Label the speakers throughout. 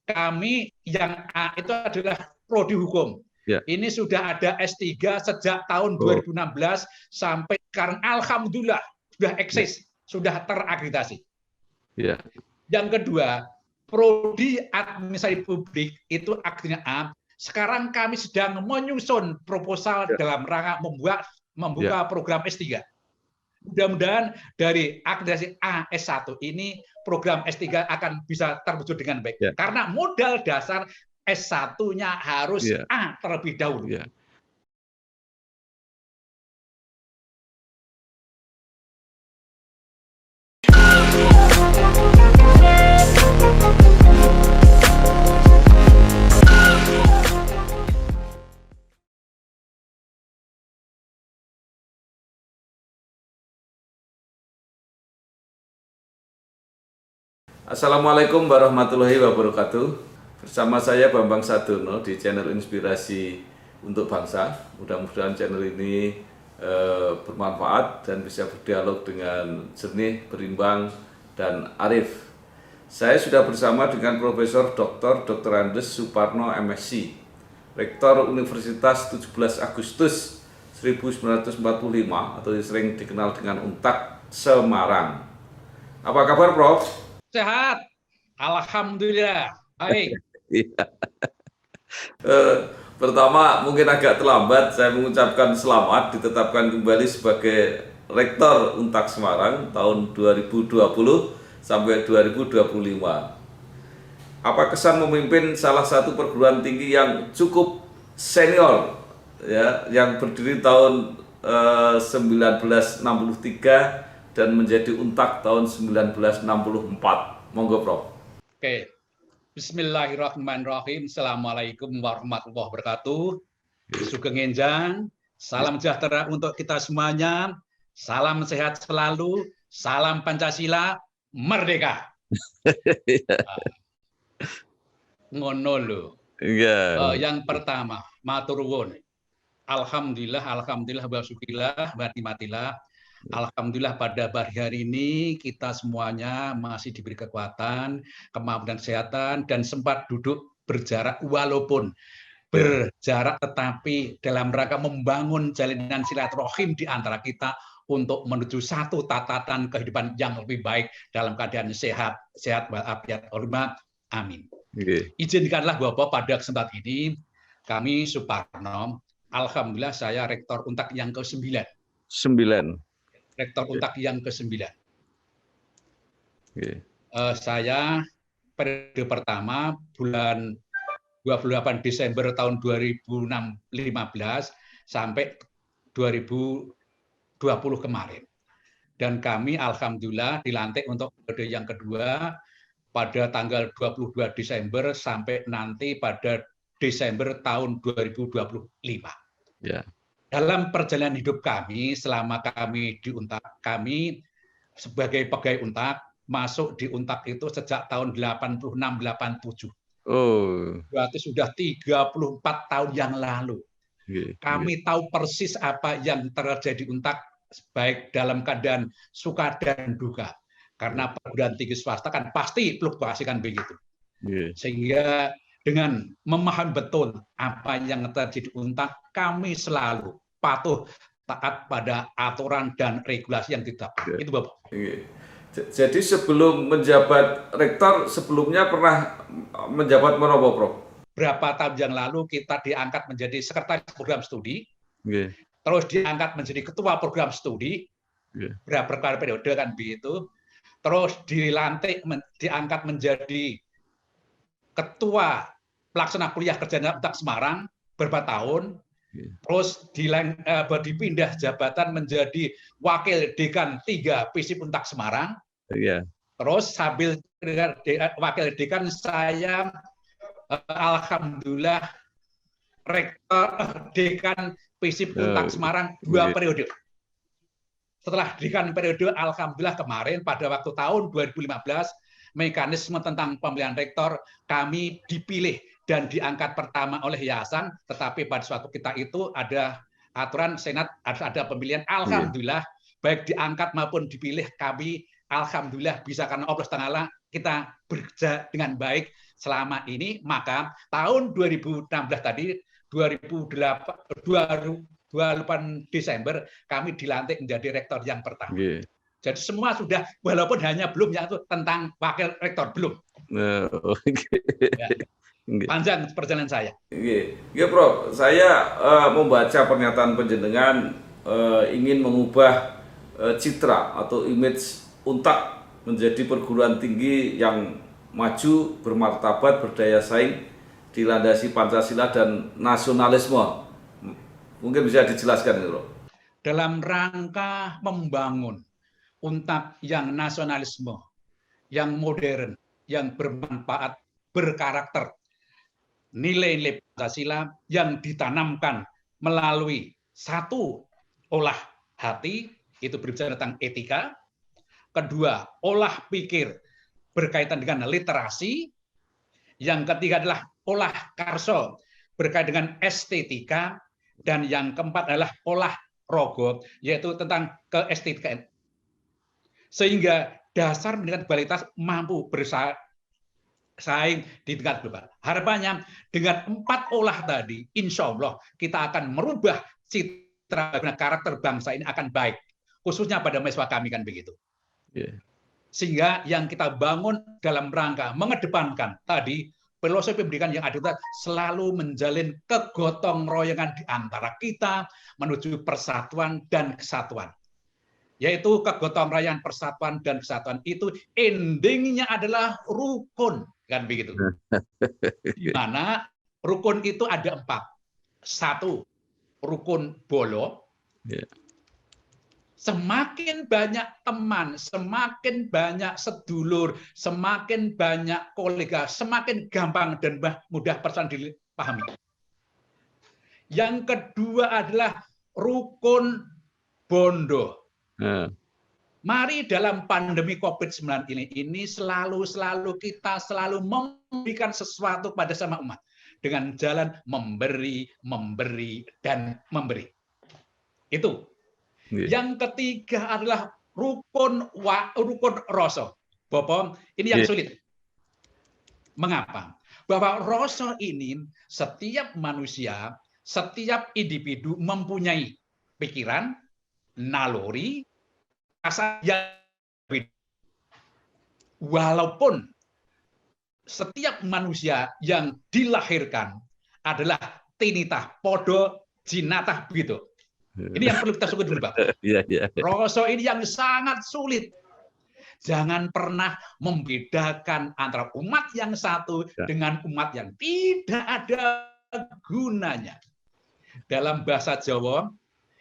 Speaker 1: kami yang A itu adalah prodi hukum.
Speaker 2: Ya.
Speaker 1: Ini sudah ada S3 sejak tahun 2016 sampai sekarang alhamdulillah sudah eksis, sudah terakreditasi.
Speaker 2: Ya.
Speaker 1: Yang kedua, prodi administrasi publik itu aktinya A. Sekarang kami sedang menyusun proposal dalam rangka membuka program S3. Mudah-mudahan dari akreditasi A S1 ini program S3 akan bisa terwujud dengan baik. Karena modal dasar S1-nya harus A terlebih dahulu.
Speaker 2: Assalamualaikum warahmatullahi wabarakatuh. Bersama saya Bambang Sadurno di channel Inspirasi untuk Bangsa. Mudah-mudahan channel ini bermanfaat dan bisa berdialog dengan jernih, berimbang, dan arif. Saya sudah bersama dengan Profesor Dr. Andes Suparno MSc, Rektor Universitas 17 Agustus 1945 atau sering dikenal dengan UNTAD Semarang. Apa kabar, Prof?
Speaker 1: Sehat, alhamdulillah. Baik.
Speaker 2: Pertama, mungkin agak terlambat saya mengucapkan selamat ditetapkan kembali sebagai Rektor UNTAD Semarang tahun 2020 sampai 2025. Apa kesan memimpin salah satu perguruan tinggi yang cukup senior, ya, yang berdiri tahun 1963 dan menjadi UNTAD tahun 1964. Monggo, Prof.
Speaker 1: Oke. Bismillahirrahmanirrahim. Assalamualaikum warahmatullahi wabarakatuh. Sugeng Enjang. Salam sejahtera untuk kita semuanya. Salam sehat selalu. Salam Pancasila. Merdeka. Ngono lho. Yang pertama, matur nuwun. Alhamdulillah wa syukurillah wa nikmatillah. Alhamdulillah pada hari ini kita semuanya masih diberi kekuatan, kemampuan kesehatan, dan sempat duduk berjarak walaupun berjarak tetapi dalam rangka membangun jalinan silaturahim di antara kita untuk menuju satu tatanan kehidupan yang lebih baik dalam keadaan sehat walafiat. Amin. Izinkanlah Bapak pada kesempatan ini kami Suparno, alhamdulillah saya Rektor UNTAD yang ke-9. Rektor UNTAD yang ke-9. Saya periode pertama bulan 28 Desember tahun 2015 sampai 2020 kemarin. Dan kami alhamdulillah dilantik untuk periode yang kedua pada tanggal 22 Desember sampai nanti pada Desember tahun 2025. Dalam perjalanan hidup kami, selama kami di UNTAD, kami sebagai pegawai UNTAD masuk di UNTAD itu sejak tahun 86-87. Berarti sudah 34 tahun yang lalu. Kami tahu persis apa yang terjadi di UNTAD, baik dalam keadaan suka dan duka. Karena perguruan tinggi swasta kan pasti fluktuasi kan begitu. Sehingga dengan memahami betul apa yang terjadi di UNTAD, kami selalu patuh taat pada aturan dan regulasi yang ditetapkan. Itu Bapak.
Speaker 2: Jadi sebelum menjabat rektor, sebelumnya pernah menjabat menapa, Prof?
Speaker 1: Berapa tahun yang lalu kita diangkat menjadi sekretaris program studi, terus diangkat menjadi ketua program studi, berapa periode kan begitu, terus dilantik diangkat menjadi ketua pelaksana kuliah kerja UNTAD Semarang beberapa tahun, terus dipindah jabatan menjadi wakil dekan 3 FISIP UNTAD Semarang. Terus sambil wakil dekan saya alhamdulillah rektor dekan FISIP UNTAD Semarang 2 periode. Setelah dekan periode, alhamdulillah kemarin pada waktu tahun 2015 mekanisme tentang pemilihan rektor kami dipilih dan diangkat pertama oleh yayasan, tetapi pada suatu kita itu ada aturan senat, ada pemilihan. Alhamdulillah baik diangkat maupun dipilih kami alhamdulillah bisa karena Allah Ta'ala kita bekerja dengan baik selama ini, maka tahun 2016 tadi, 28 Desember kami dilantik menjadi rektor yang pertama. Jadi semua sudah, walaupun hanya belum yang itu tentang wakil rektor, belum. Ya. Panjang perjalanan saya.
Speaker 2: Iya, Prof. Saya membaca pernyataan panjenengan ingin mengubah citra atau image Untak menjadi perguruan tinggi yang maju, bermartabat, berdaya saing, dilandasi Pancasila dan nasionalisme. Mungkin bisa dijelaskan, Prof.
Speaker 1: Dalam rangka membangun Untak yang nasionalisme, yang modern, yang bermanfaat, berkarakter, nilai-nilai Pancasila yang ditanamkan melalui satu, olah hati, itu berbicara tentang etika. Kedua, olah pikir berkaitan dengan literasi. Yang ketiga adalah olah karso berkaitan dengan estetika. Dan yang keempat adalah olah rogo, yaitu tentang keestetikaan. Sehingga dasar pendidikan kualitas mampu bersaing di tingkat global. Harapannya dengan 4 olah tadi, insya Allah kita akan merubah citra karakter bangsa ini akan baik. Khususnya pada mahasiswa kami kan begitu. Sehingga yang kita bangun dalam rangka mengedepankan tadi filosofi pendidikan yang ada selalu menjalin kegotong royongan di antara kita menuju persatuan dan kesatuan. Yaitu kegotong royongan, persatuan dan kesatuan itu endingnya adalah rukun, kan begitu. Di mana rukun itu ada 4. 1, rukun bolo. Semakin banyak teman, semakin banyak sedulur, semakin banyak kolega, semakin gampang dan mudah persoalan dipahami. Yang kedua adalah rukun bondo. Mari dalam pandemi COVID-19 ini selalu kita memberikan sesuatu pada sama umat dengan jalan memberi, dan memberi. Itu. Yang ketiga adalah rukun rasa. Bapak, ini yang sulit. Mengapa? Bahwa rasa ini setiap manusia, setiap individu mempunyai pikiran, naluri, rasa yang berbeda. Walaupun setiap manusia yang dilahirkan adalah tinitah, podo, jinatah begitu. Ini yang perlu kita syukur dulu, Pak. Rasa ini yang sangat sulit. Jangan pernah membedakan antara umat yang satu dengan umat yang tidak ada gunanya. Dalam bahasa Jawa,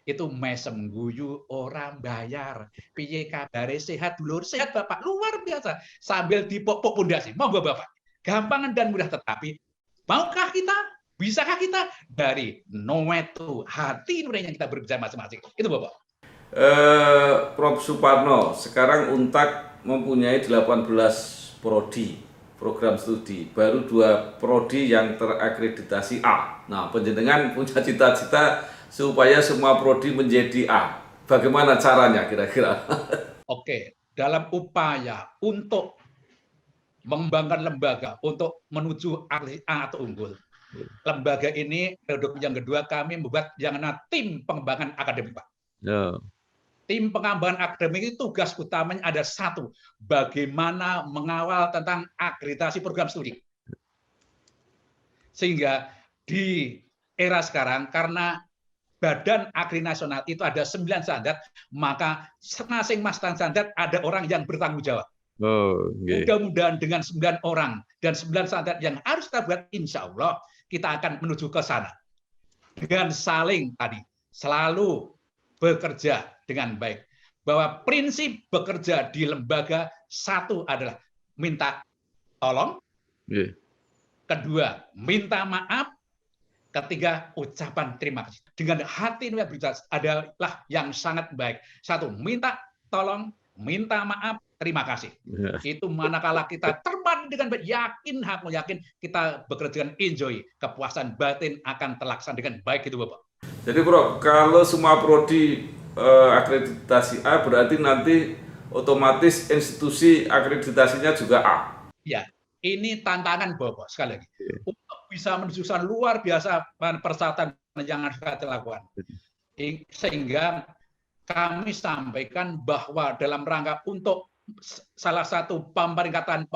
Speaker 1: itu mesem guyu orang bayar. Piye kabare, sehat dulur, sehat Bapak. Luar biasa. Sambil dipopok pundasi. Monggo Bapak. Gampang dan mudah, tetapi maukah kita? Bisakah kita dari nowetu hati nurani yang kita berbicara masing-masing? Itu Bapak.
Speaker 2: Prof. Suparno, sekarang Untak mempunyai 18 prodi, program studi, baru 2 prodi yang terakreditasi A. Nah, panjenengan punya cita-cita supaya semua prodi menjadi A. Bagaimana caranya kira-kira?
Speaker 1: Oke, dalam upaya untuk mengembangkan lembaga untuk menuju A atau unggul. Lembaga ini periode yang kedua kami membuat yang namanya tim pengembangan akademik, Pak. Tim pengembangan akademik itu tugas utamanya ada 1, bagaimana mengawal tentang akreditasi program studi. Sehingga di era sekarang karena Badan Akreditasi Nasional itu ada 9 standar, maka masing-masing standar ada orang yang bertanggung jawab. Mudah-mudahan dengan 9 orang dan 9 standar yang harus kita buat, insya Allah kita akan menuju ke sana. Dengan saling tadi, selalu bekerja dengan baik. Bahwa prinsip bekerja di lembaga 1 adalah minta tolong. Kedua, minta maaf. Ketiga, ucapan terima kasih. Dengan hati yang berbicara adalah yang sangat baik. 1, minta tolong, minta maaf, terima kasih. Itu manakala kita terbang dengan baik, yakin kita bekerja dengan enjoy, kepuasan batin akan terlaksana dengan baik itu Bapak.
Speaker 2: Jadi Bro, kalau semua prodi akreditasi A berarti nanti otomatis institusi akreditasinya juga A.
Speaker 1: Ya, ini tantangan Bapak sekali lagi. Untuk bisa menunjukkan luar biasa persyaratan yang harus kita lakukan. Sehingga kami sampaikan bahwa dalam rangka untuk salah satu pemeringkatan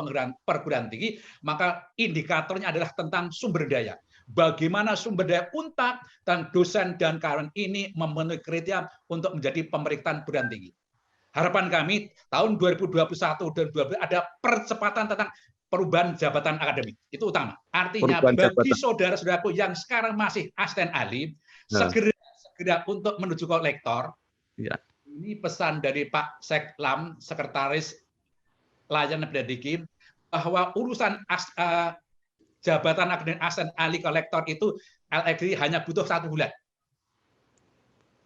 Speaker 1: perguruan tinggi, maka indikatornya adalah tentang sumber daya. Bagaimana sumber daya Untak dan dosen dan kawan ini memenuhi kriteria untuk menjadi pemerintahan perguruan tinggi. Harapan kami tahun 2021 dan 2022 ada percepatan tentang perubahan jabatan akademik. Itu utama. Artinya bagi saudara-saudaraku yang sekarang masih asisten ahli, segera untuk menuju ke lektor. Ya. Ini pesan dari Pak Seklam, Sekretaris Layanan Pendidikan, bahwa urusan jabatan akademik asisten ahli ke lektor itu LXD hanya butuh 1 bulan.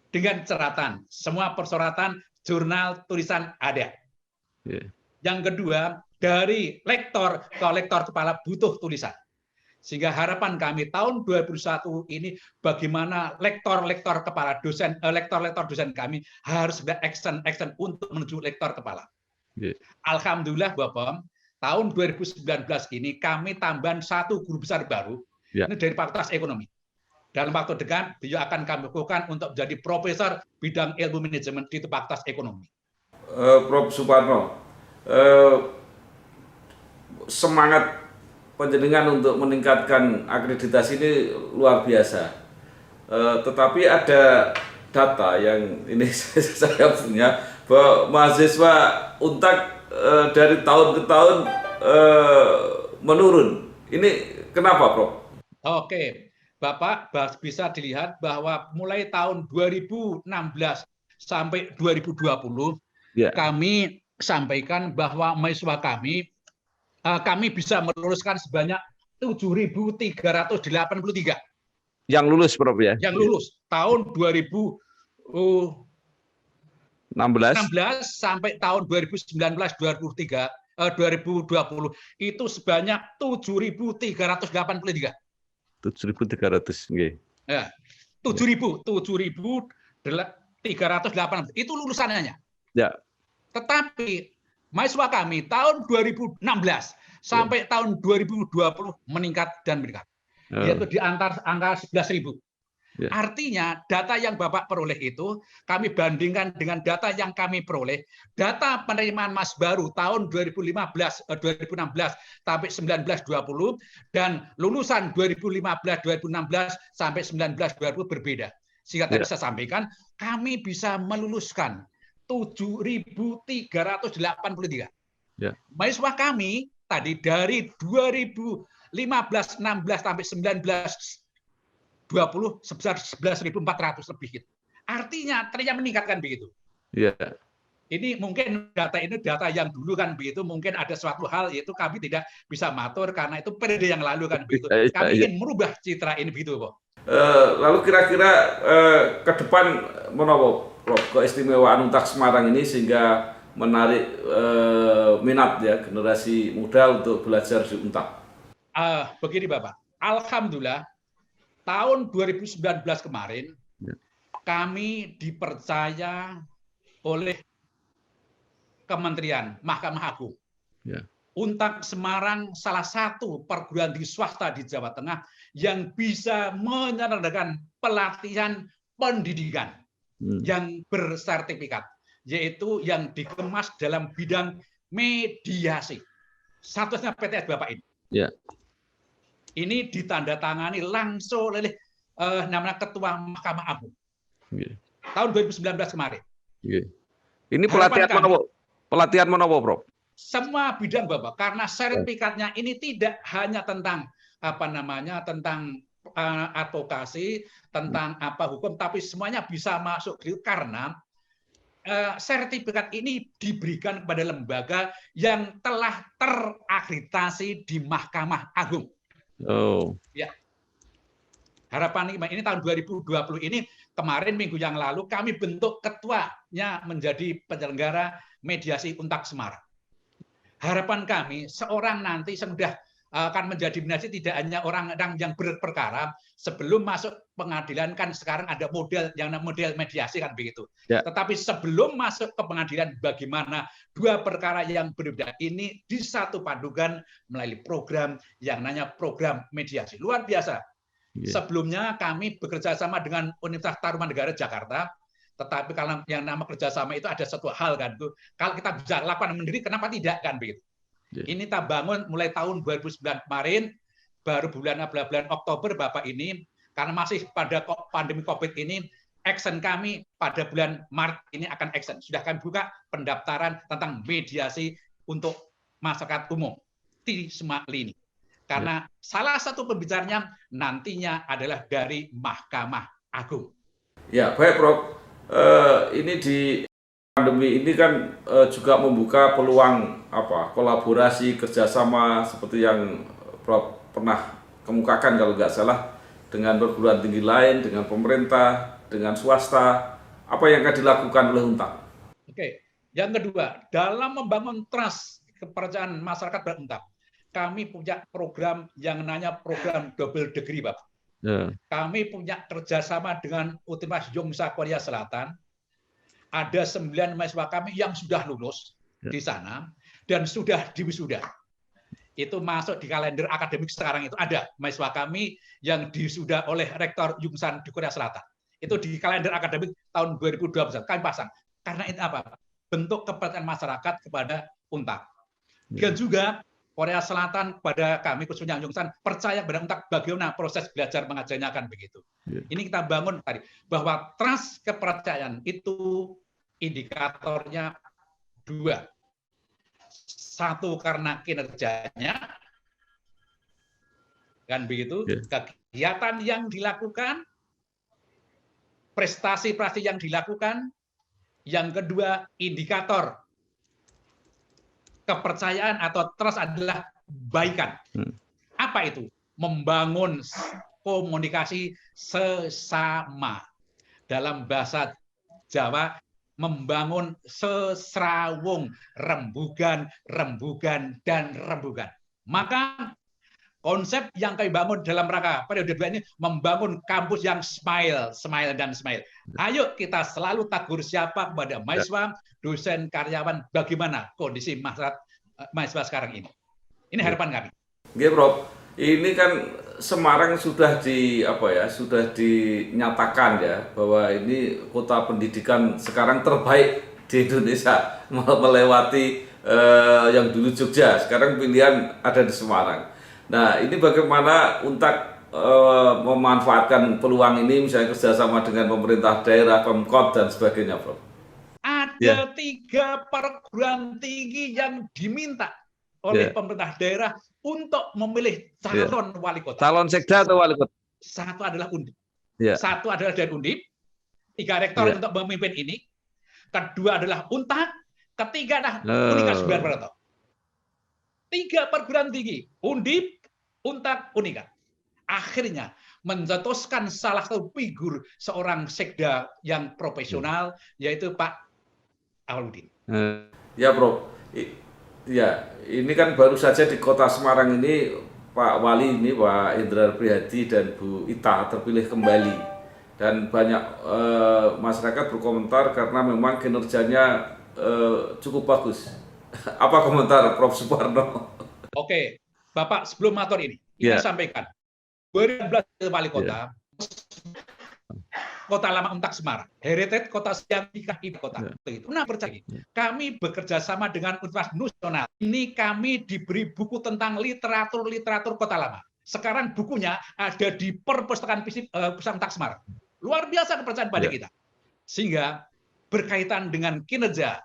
Speaker 1: Dengan catatan, semua persyaratan jurnal tulisan ada. Yeah. Yang kedua, dari lektor ke lektor kepala butuh tulisan. Sehingga harapan kami tahun 2021 ini bagaimana lektor-lektor kepala dosen, lektor-lektor dosen kami harus ada action untuk menuju lektor kepala. Yeah. Alhamdulillah Bapak, tahun 2019 ini kami tambahan 1 guru besar baru, ini dari Fakultas Ekonomi. Dalam waktu dekat, beliau akan kami lakukan untuk menjadi profesor bidang ilmu manajemen di Fakultas Ekonomi.
Speaker 2: Prof. Suparno, semangat penjenengan untuk meningkatkan akreditasi ini luar biasa. Tetapi ada data yang ini saya punya, bahwa mahasiswa Untak dari tahun ke tahun menurun. Ini kenapa, Prof?
Speaker 1: Oke, Bapak bisa dilihat bahwa mulai tahun 2016 sampai 2020, kami sampaikan bahwa mahasiswa kami bisa meluluskan sebanyak 7.383.
Speaker 2: Yang lulus, Prof ya?
Speaker 1: Yang lulus tahun 2016 sampai tahun 2019-2020 itu sebanyak 7.383.
Speaker 2: 7.300, nggih.
Speaker 1: Ya, 7.380 itu lulusannya. Ya. Tetapi mahasiswa kami tahun 2016 sampai tahun 2020 meningkat dan meningkat, yaitu di antara angka 11.000. Artinya data yang Bapak peroleh itu kami bandingkan dengan data yang kami peroleh, data penerimaan mas baru tahun 2016 sampai 19-20 dan lulusan 2015-2016 sampai 19-20 berbeda. Sehingga tadi saya sampaikan kami bisa meluluskan 7.383. Mahasiswa kami tadi dari 2015-16 sampai 19-20 sebesar 11.400 lebih. Artinya ternyata meningkatkan begitu. Ini mungkin data yang dulu kan begitu, mungkin ada suatu hal yaitu kami tidak bisa matur karena itu periode yang lalu kan begitu. Kami ingin merubah citra ini begitu, Pak.
Speaker 2: Lalu kira-kira ke depan menapa, Prof, keistimewaan Untak Semarang ini sehingga menarik minat ya generasi muda untuk belajar di Untak?
Speaker 1: Begini Bapak, alhamdulillah tahun 2019 kemarin kami dipercaya oleh Kementerian Mahkamah Agung. Untak Semarang salah satu perguruan tinggi swasta di Jawa Tengah yang bisa menyelenggarakan pelatihan pendidikan yang bersertifikat, yaitu yang dikemas dalam bidang mediasi. Statusnya PTS Bapak ini. Ini ditandatangani langsung oleh namanya Ketua Mahkamah Agung. Tahun 2019 kemarin.
Speaker 2: Ini pelatihan mana, Prof?
Speaker 1: Semua bidang Bapak, karena sertifikatnya ini tidak hanya tentang tentang advokasi, tentang hukum, tapi semuanya bisa masuk karena sertifikat ini diberikan kepada lembaga yang telah terakreditasi di Mahkamah Agung. Ya. Harapan ini tahun 2020 ini kemarin minggu yang lalu kami bentuk ketuanya menjadi penyelenggara mediasi Untak Semarang. Harapan kami seorang nanti sudah akan menjadi mediasi tidak hanya orang-orang yang berperkara. Sebelum masuk pengadilan kan sekarang ada model yang model mediasi kan begitu. Ya. Tetapi sebelum masuk ke pengadilan, bagaimana dua perkara yang berbeda ini disatu padukan melalui program yang namanya program mediasi. Luar biasa. Ya. Sebelumnya kami bekerja sama dengan Universitas Tarumanegara Jakarta. Tetapi kalau yang nama kerjasama itu ada satu hal kan, kalau kita bisa lakukan sendiri, kenapa tidak kan begitu? Ini kita bangun mulai tahun 2009 kemarin, baru bulan Oktober Bapak ini, karena masih pada pandemi COVID ini, action kami pada bulan Maret ini akan action. Sudah kami buka pendaftaran tentang mediasi untuk masyarakat umum di semua lini. Karena salah satu pembicaranya nantinya adalah dari Mahkamah Agung.
Speaker 2: Ya, baik Prof. Ini di pandemi ini kan juga membuka peluang kolaborasi kerjasama seperti yang Prof pernah kemukakan kalau nggak salah dengan perguruan tinggi lain, dengan pemerintah, dengan swasta. Apa yang akan dilakukan oleh UNTAK?
Speaker 1: Oke, yang kedua, dalam membangun trust kepercayaan masyarakat pada UNTAK, kami punya program yang namanya program double degree, Bapak. Kami punya kerjasama dengan Universitas Yongsa Korea Selatan. Ada 9 mahasiswa kami yang sudah lulus di sana dan sudah diwisuda. Itu masuk di kalender akademik sekarang itu ada mahasiswa kami yang diwisuda oleh Rektor Yongsan di Korea Selatan. Itu di kalender akademik tahun 2021 kami pasang. Karena itu apa? Bentuk kepercayaan masyarakat kepada UNTAK. Dan juga Korea Selatan kepada kami khususnya Yongsan percaya kepada UNTAK bagaimana proses belajar mengajarnya kan begitu. Ini kita bangun tadi bahwa trust kepercayaan itu indikatornya 2. Satu karena kinerjanya, kan begitu, kegiatan yang dilakukan, prestasi-prestasi yang dilakukan. Yang kedua, indikator kepercayaan atau trust adalah baikan. Apa itu? Membangun komunikasi sesama. Dalam bahasa Jawa, membangun sesrawung, rembugan, dan rembugan. Maka konsep yang kami bangun dalam rangka periode 2 ini membangun kampus yang smile. Ayo kita selalu tegur siapa kepada mahasiswa, dosen, karyawan, bagaimana kondisi mahasiswa sekarang ini. Ini harapan kami.
Speaker 2: Oke, Prof. Ini kan Semarang sudah sudah dinyatakan ya bahwa ini kota pendidikan sekarang terbaik di Indonesia, melewati yang dulu Jogja, sekarang pilihan ada di Semarang. Nah, ini bagaimana UNTAK memanfaatkan peluang ini, misalnya kerjasama dengan pemerintah daerah, Pemkot dan sebagainya, Prof?
Speaker 1: Ada 3 perguruan tinggi yang diminta oleh pemerintah daerah untuk memilih calon wali kota.
Speaker 2: Calon sekda atau wali kota?
Speaker 1: Satu adalah Undip. Satu adalah dari Undip. 3 rektor untuk memimpin ini. Kedua adalah UNTAK. Ketiga adalah Unika Sugiar Pranoto. 3 perguruan tinggi. Undip, UNTAK, Unika. Akhirnya mencetuskan salah satu figur seorang sekda yang profesional, yaitu Pak Awaludin.
Speaker 2: Ya, Bro. Ya, ini kan baru saja di Kota Semarang ini Pak Wali ini, Pak Indra Prihadi dan Bu Ita terpilih kembali. Dan banyak masyarakat berkomentar karena memang kinerjanya cukup bagus. Apa komentar Prof. Suparno?
Speaker 1: Oke, Bapak, sebelum matur ini, kita sampaikan. 2012 wali kota, Kota Lama UNTAK Semarang, heritage kota siang ibu kota. Begitu. Nah, percaya kami bekerja sama dengan Universitas Nasional. Ini kami diberi buku tentang literatur Kota Lama. Sekarang bukunya ada di Perpustakaan Pusat UNTAK Semarang. Luar biasa kepercayaan pada kita. Sehingga berkaitan dengan kinerja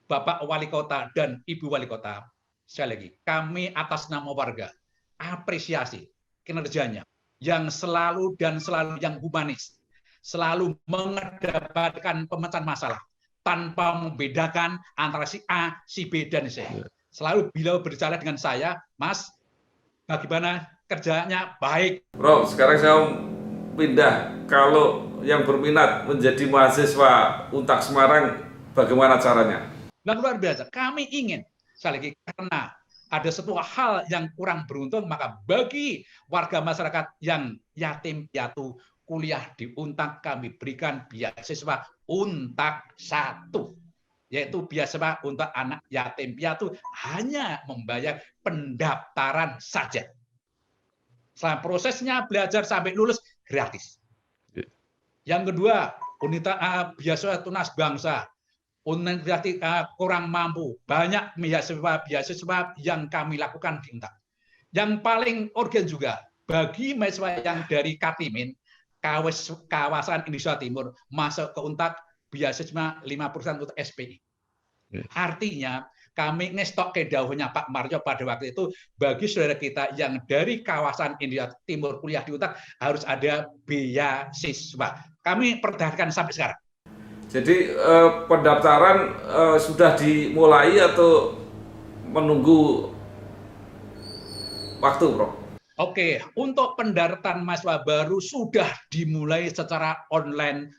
Speaker 1: Bapak Wali Kota dan Ibu Wali Kota, sekali lagi, kami atas nama warga apresiasi kinerjanya yang selalu yang humanis, selalu mengedepankan pemecahan masalah tanpa membedakan antara si A, si B, dan C. Selalu beliau berbicara dengan saya, Mas, bagaimana kerjanya baik.
Speaker 2: Bro, sekarang saya pindah. Kalau yang berminat menjadi mahasiswa UNTAK Semarang, bagaimana caranya?
Speaker 1: Luar biasa. Kami ingin, sekali lagi, karena ada satu hal yang kurang beruntung, maka bagi warga masyarakat yang yatim piatu kuliah di Untak, kami berikan beasiswa Untak 1, yaitu beasiswa untuk anak yatim piatu hanya membayar pendaftaran saja. Selama prosesnya belajar sampai lulus gratis. Yang kedua, beasiswa tunas bangsa. Universitas kurang mampu, banyak beasiswa yang kami lakukan di Untak. Yang paling urgen juga bagi mahasiswa yang dari Katimin, kawasan Indonesia Timur, masuk ke Untak beasiswa 5% untuk SPI. Artinya kami ngestok ke dawuhnya Pak Marjo pada waktu itu, bagi saudara kita yang dari kawasan Indonesia Timur kuliah di Untak harus ada beasiswa. Kami pertahankan sampai sekarang.
Speaker 2: Jadi pendaftaran sudah dimulai atau menunggu waktu, Prof?
Speaker 1: Oke, untuk pendaftaran mahasiswa baru sudah dimulai secara online.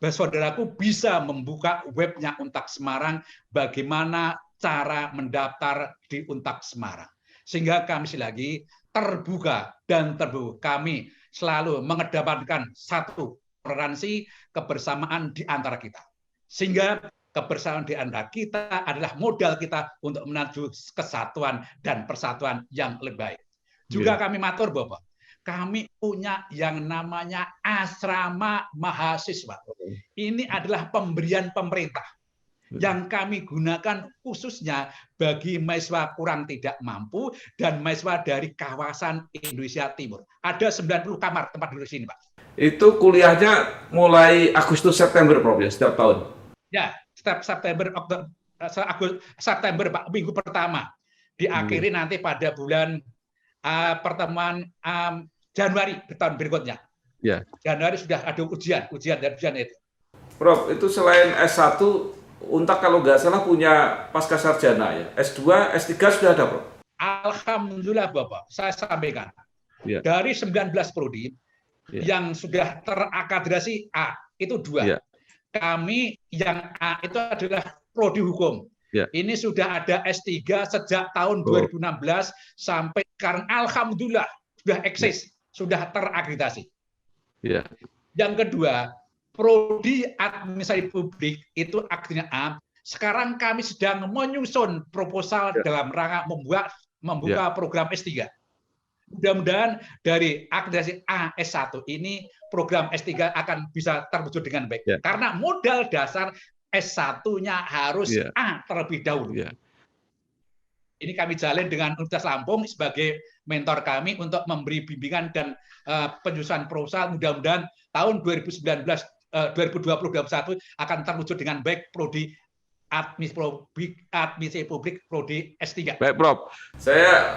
Speaker 1: Saudaraku bisa membuka webnya Untak Semarang, bagaimana cara mendaftar di Untak Semarang. Sehingga kami lagi terbuka dan terbuka. Kami selalu mengedepankan satu toleransi, kebersamaan di antara kita. Sehingga kebersamaan di antara kita adalah modal kita untuk menuju kesatuan dan persatuan yang lebih baik. Juga kami matur Bapak, kami punya yang namanya asrama mahasiswa. Ini adalah pemberian pemerintah yang kami gunakan khususnya bagi mahasiswa kurang tidak mampu dan mahasiswa dari kawasan Indonesia Timur. Ada 90 kamar tempat duduk di sini, Pak.
Speaker 2: Itu kuliahnya mulai Agustus September, Prof, ya, setiap tahun?
Speaker 1: Ya, setiap September, Pak, minggu pertama. Diakhiri nanti pada bulan pertemuan Januari tahun berikutnya.
Speaker 2: Ya.
Speaker 1: Januari sudah ada ujian itu.
Speaker 2: Prof, itu selain S1, Untak kalau nggak salah punya pasca sarjana ya. S2, S3 sudah ada, Prof?
Speaker 1: Alhamdulillah, Bapak. Saya sampaikan.
Speaker 2: Ya.
Speaker 1: Dari 19 prodi, yang sudah terakreditasi A, itu 2. Kami yang A itu adalah prodi hukum. Ini sudah ada S3 sejak tahun 2016 sampai sekarang. Alhamdulillah, sudah eksis, sudah terakreditasi. Yang kedua, prodi administrasi publik itu akreditasinya A. Sekarang kami sedang menyusun proposal dalam rangka membuka program S3. Mudah-mudahan dari akreditasi A S1 ini program S3 akan bisa terwujud dengan baik. Karena modal dasar S1-nya harus A terlebih dahulu. Ini kami jalin dengan Universitas Lampung sebagai mentor kami untuk memberi bimbingan dan penyusunan proposal. Mudah-mudahan tahun 2020-2021 akan terwujud dengan baik prodi administrasi publik prodi S3.
Speaker 2: Baik, Prof. Saya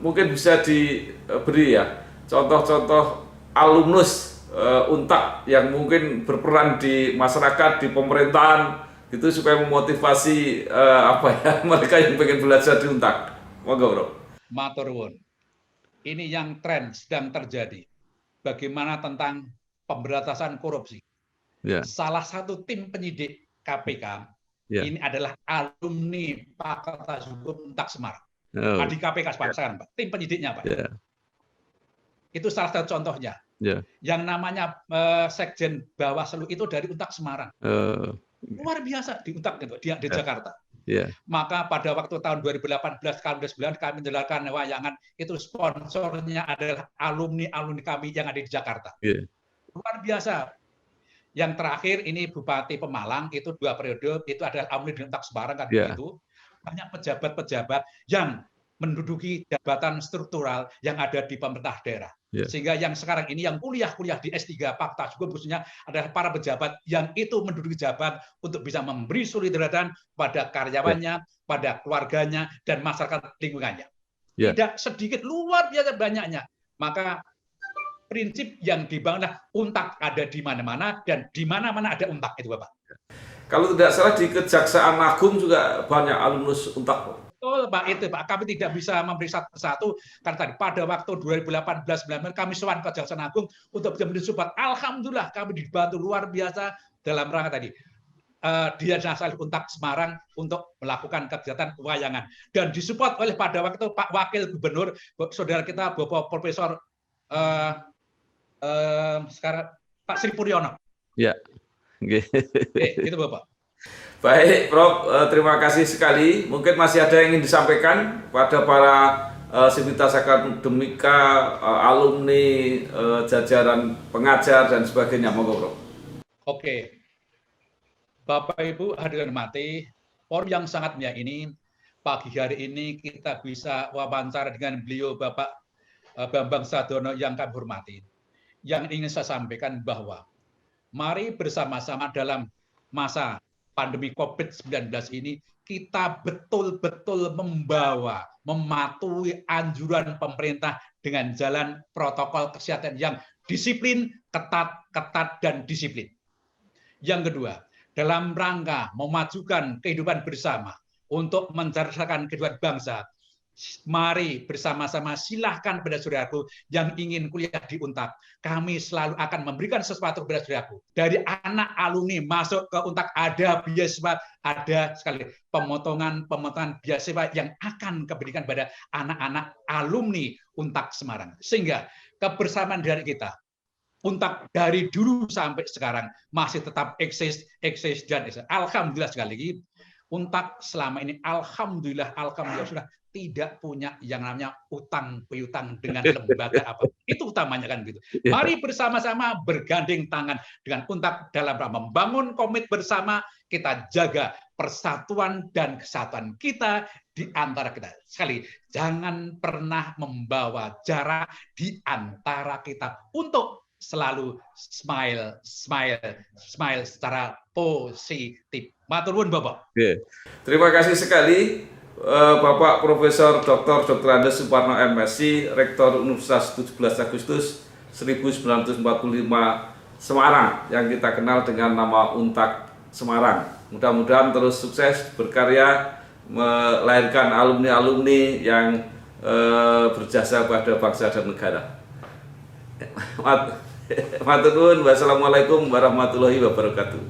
Speaker 2: mungkin bisa diberi ya contoh-contoh alumnus Untak yang mungkin berperan di masyarakat, di pemerintahan, itu supaya memotivasi mereka yang pengen belajar di Untak. Monggo, Prof.
Speaker 1: Matur nuwun. Ini yang tren sedang terjadi. Bagaimana tentang pemberantasan korupsi? Salah satu tim penyidik KPK ini adalah alumni Fakultas Hukum Untak Semarang. Di KPK sekarang, Pak. Tim penyidiknya, Pak. Itu salah satu contohnya. Yang namanya Sekjen Bawaslu itu dari Untak Semarang. Luar biasa di Untak di Jakarta. Maka pada waktu tahun 2018 kami menjalankan wayangan, itu sponsornya adalah alumni kami yang ada di Jakarta. Luar biasa. Yang terakhir ini Bupati Pemalang, itu 2 periode, itu adalah alumni di Untak Semarang kan begitu. Banyak pejabat-pejabat yang menduduki jabatan struktural yang ada di pemerintah daerah. Sehingga yang sekarang ini yang kuliah di S3 Fakultas Hukum khususnya adalah para pejabat yang itu menduduki jabat untuk bisa memberi solidaritas pada karyawannya, pada keluarganya dan masyarakat lingkungannya. Tidak sedikit, luar biasa banyaknya. Maka prinsip yang dibangun Untak ada di mana-mana dan di mana-mana ada Untak itu, Bapak.
Speaker 2: Kalau tidak salah di Kejaksaan Agung juga banyak alumnus Untak.
Speaker 1: Betul, Pak, itu Pak. Kami tidak bisa memberi satu-satu karena tadi pada waktu 2018-19 kami sowan ke Kejaksaan Agung untuk bisa mensupport. Alhamdulillah kami dibantu luar biasa dalam rangka tadi Dian Nasional Untak Semarang untuk melakukan kegiatan wayangan dan disupport oleh pada waktu itu Pak Wakil Gubernur saudara kita Bapak Profesor sekarang Pak Sri Puryono.
Speaker 2: Ya.
Speaker 1: Gitu Bapak.
Speaker 2: Baik, Prof. Terima kasih sekali. Mungkin masih ada yang ingin disampaikan pada para sivitas akademika, alumni, jajaran pengajar dan sebagainya. Monggo, Prof.
Speaker 1: Oke. Bapak Ibu hadirin hormati, forum yang sangat mulia ini, pagi hari ini kita bisa wawancara dengan beliau Bapak Bambang Sadono yang kami hormati. Yang ingin saya sampaikan bahwa mari bersama-sama dalam masa pandemi COVID-19 ini kita betul-betul mematuhi anjuran pemerintah dengan jalan protokol kesehatan yang disiplin, ketat, dan disiplin. Yang kedua, dalam rangka memajukan kehidupan bersama untuk mencerdaskan kehidupan bangsa, mari bersama-sama silahkan pada saudaraku yang ingin kuliah di Untak. Kami selalu akan memberikan sesuatu kepada saudaraku. Dari anak alumni masuk ke Untak ada beasiswa, ada sekali pemotongan beasiswa yang akan diberikan pada anak-anak alumni Untak Semarang. Sehingga kebersamaan dari kita Untak dari dulu sampai sekarang masih tetap eksis dan eksis. Alhamdulillah sekali lagi Untak selama ini alhamdulillah sudah tidak punya yang namanya utang piutang dengan lembaga apa. Itu utamanya kan gitu. Mari bersama-sama bergandeng tangan dengan Untak dalam rangka membangun komit bersama, kita jaga persatuan dan kesatuan kita di antara kita. Sekali, jangan pernah membawa jarak di antara kita untuk selalu smile secara positif. Matur nuwun Bapak.
Speaker 2: Terima kasih sekali Bapak Profesor Dr. Andes Suparno MSc, Rektor Universitas 17 Agustus 1945 Semarang yang kita kenal dengan nama Untak Semarang. Mudah-mudahan terus sukses berkarya melahirkan alumni-alumni yang berjasa pada bangsa dan negara. Matur nuwun. Wassalamualaikum warahmatullahi wabarakatuh.